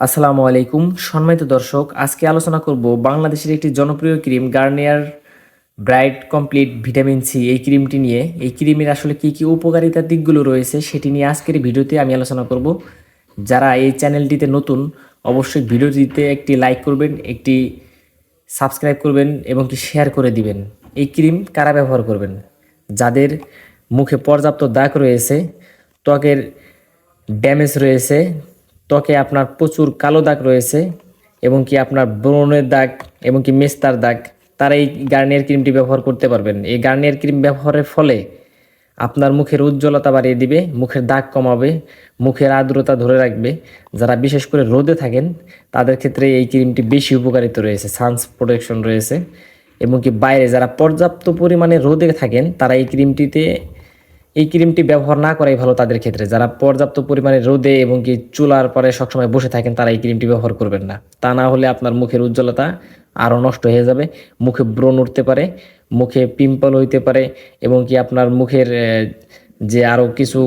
আসসালামু আলাইকুম সম্মানিত দর্শক, আজকে আলোচনা করব বাংলাদেশের একটি জনপ্রিয় cream Garnier bright complete vitamin C এই ক্রিমটি নিয়ে। এই ক্রিমের আসলে কি কি উপকারিতার দিকগুলো রয়েছে সেটি নিয়ে আজকের ভিডিওতে আমি আলোচনা করব। যারা এই চ্যানেলটিতে নতুন অবশ্যই ভিডিওটিতে একটি লাইক করবেন, একটি সাবস্ক্রাইব করবেন এবং কি শেয়ার করে দিবেন। এই ক্রিম কারা ব্যবহার করবেন? যাদের মুখে পর্যাপ্ত দাগ রয়েছে, ত্বকের ড্যামেজ রয়েছে, ত্বকে আপনার প্রচুর কালো দাগ রয়েছে এবং কি আপনার ব্রণের দাগ এবং কি মেস্তার দাগ, তারা এই গার্নিয়ার ক্রিমটি ব্যবহার করতে পারবেন। এই গার্নিয়ার ক্রিম ব্যবহারের ফলে আপনার মুখের উজ্জ্বলতা বাড়িয়ে দিবে, মুখের দাগ কমাবে, মুখের আর্দ্রতা ধরে রাখবে। যারা বিশেষ করে রোদে থাকেন তাদের ক্ষেত্রে এই ক্রিমটি বেশি উপকারিত রয়েছে, সানস প্রোটেকশন রয়েছে। এবং কি বাইরে যারা পর্যাপ্ত পরিমাণে রোদে থাকেন তারা এই ক্রিমটি ব্যবহার না করাই ভালো তাদের ক্ষেত্রে। যারা পর্যাপ্ত পরিমাণে রোদে এবং কি চুলার পরে সবসময় বসে থাকেন তারা এই ক্রিমটি ব্যবহার করবেন না। তা না হলে আপনার মুখের উজ্জ্বলতা আরও নষ্ট হয়ে যাবে, মুখে ব্রণ উঠতে পারে, মুখে পিম্পল হইতে পারে এবং কি আপনার মুখের যে আরও কিছু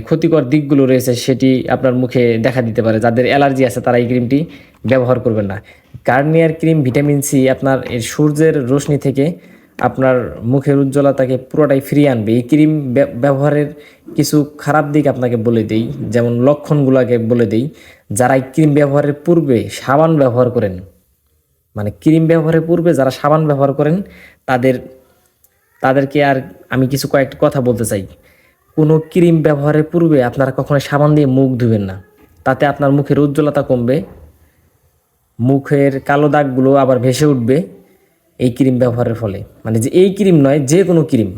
ক্ষতিকর দিকগুলো রয়েছে সেটি আপনার মুখে দেখা দিতে পারে। যাদের অ্যালার্জি আছে তারা এই ক্রিমটি ব্যবহার করবেন না। গার্নিয়ার ক্রিম ভিটামিন সি আপনার এই সূর্যের রশ্মি থেকে আপনার মুখের উজ্জ্বলতাকে পুরোটাই ফিরিয়ে আনবে। এই ক্রিম ব্যবহারের কিছু খারাপ দিক আপনাকে বলে দেই, যেমন লক্ষণগুলোকে বলে দেই। যারা এই ক্রিম ব্যবহারের পূর্বে সাবান ব্যবহার করেন, ক্রিম ব্যবহারের পূর্বে যারা সাবান ব্যবহার করেন তাদেরকে আর আমি কয়েকটি কথা বলতে চাই। কোনো ক্রিম ব্যবহারের পূর্বে আপনারা কখনো সাবান দিয়ে মুখ ধুবেন না। তাতে আপনার মুখের উজ্জ্বলতা কমবে, মুখের কালো দাগগুলো আবার ভেসে উঠবে এই ক্রিম ব্যবহারের ফলে। যে এই ক্রিম নয়, যে কোনো ক্রিম।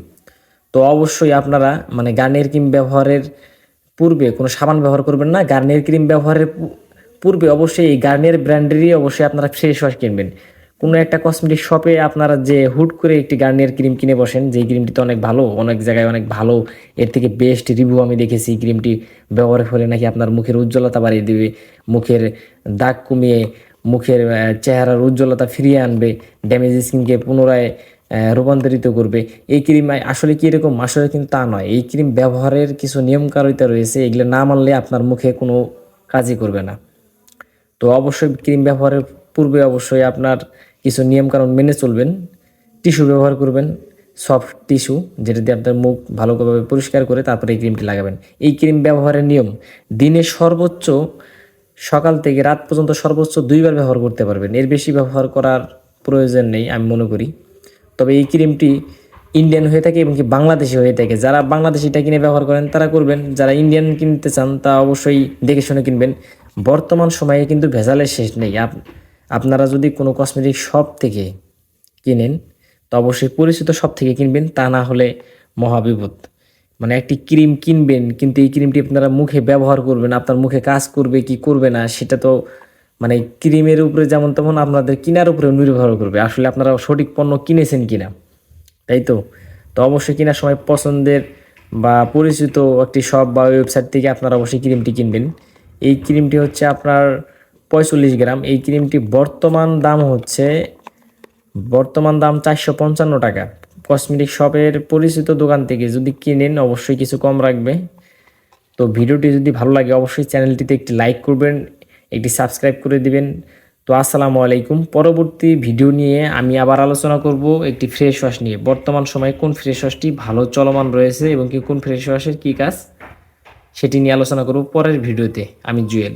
তো অবশ্যই আপনারা গার্নিয়ার ক্রিম ব্যবহারের পূর্বে কোনো সাবান ব্যবহার করবেন না। গার্নিয়ার ক্রিম ব্যবহারের পূর্বে অবশ্যই এই গার্নিয়ার ব্র্যান্ডেরই অবশ্যই আপনারা ফ্রেশ ওয়াশ কিনবেন। কোনো একটা কসমেটিক শপে আপনারা যে হুট করে একটি গার্নিয়ার ক্রিম কিনে বসেন, যে ক্রিমটি তো অনেক ভালো, অনেক জায়গায় অনেক ভালো, এর থেকে বেস্ট রিভিউ আমি দেখেছি, এই ক্রিমটি ব্যবহারের ফলে নাকি আপনার মুখের উজ্জ্বলতা বাড়িয়ে দেবে, মুখের দাগ কমিয়ে মুখের চেহারার উজ্জ্বলতা ফিরিয়ে আনবে, ড্যামেজ স্কিনকে পুনরায় রূপান্তরিত করবে। এই ক্রিম আসলে কি এরকম? আসলে কিন্তু তা নয়। এই ক্রিম ব্যবহারের কিছু নিয়মকানুন রয়েছে, এগুলো না মানলে আপনার মুখে কোনো কাজই করবে না। তো অবশ্যই ক্রিম ব্যবহারের পূর্বে অবশ্যই আপনার কিছু নিয়মকানুন মেনে চলবেন। টিস্যু ব্যবহার করবেন, সফট টিস্যু, যেটা দিয়ে আপনার মুখ ভালোভাবে পরিষ্কার করে তারপরে এই ক্রিমটি লাগাবেন। এই ক্রিম ব্যবহারের নিয়ম: দিনে সর্বোচ্চ সকাল থেকে রাত পর্যন্ত সর্বোচ্চ 2বার ব্যবহার করতে পারবেন, এর বেশি ব্যবহার করার প্রয়োজন নেই আমি মনে করি। তবে এই ক্রিমটি ইন্ডিয়ান হয়ে থাকে এবং কি বাংলাদেশি হয়ে থাকে। যারা বাংলাদেশিটা কিনে ব্যবহার করেন তারা করবেন, যারা ইন্ডিয়ান কিনতে চান তা অবশ্যই দেখে শুনে কিনবেন। বর্তমান সময়ে কিন্তু ভেজালের শেষ নেই। আপনারা যদি কোনো কসমেটিক শপ থেকে কিনেন তো অবশ্যই পরিচিত শপ থেকে কিনবেন, তা না হলে মহাবিপদ। একটি ক্রিম কিনবেন কিন্তু এই ক্রিমটি আপনারা মুখে ব্যবহার করবেন, আপনার মুখে কাজ করবে কি করবে না সেটা তো ক্রিমের উপরে যেমন তেমন আপনাদের কেনার উপরে নির্ভর করবে আসলে আপনারা সঠিক পণ্য কিনেছেন কিনা, তাই তো। তো অবশ্যই কেনার সময় পছন্দের বা পরিচিত একটি শপ বা ওয়েবসাইট থেকে আপনারা অবশ্যই ক্রিমটি কিনবেন। এই ক্রিমটি হচ্ছে আপনার 45 গ্রাম। এই ক্রিমটি বর্তমান দাম 455 টাকা। কসমেটিক শপের পরিচিত দোকান থেকে যদি কিনেন অবশ্যই কিছু কম রাখবে। তো ভিডিওটি যদি ভালো লাগে অবশ্যই চ্যানেলটিতে একটি লাইক করবেন, একটি সাবস্ক্রাইব করে দিবেন। তো আসসালামু আলাইকুম। পরবর্তী ভিডিও নিয়ে আমি আবার আলোচনা করব একটি ফ্রেশ ওয়াশ নিয়ে। বর্তমান সময়ে কোন ফ্রেশ ওয়াশটি ভালো চলমান রয়েছে এবং কি কোন ফ্রেশ ওয়াশের কী কাজ সেটি নিয়ে আলোচনা করব পরের ভিডিওতে। আমি জুয়েল।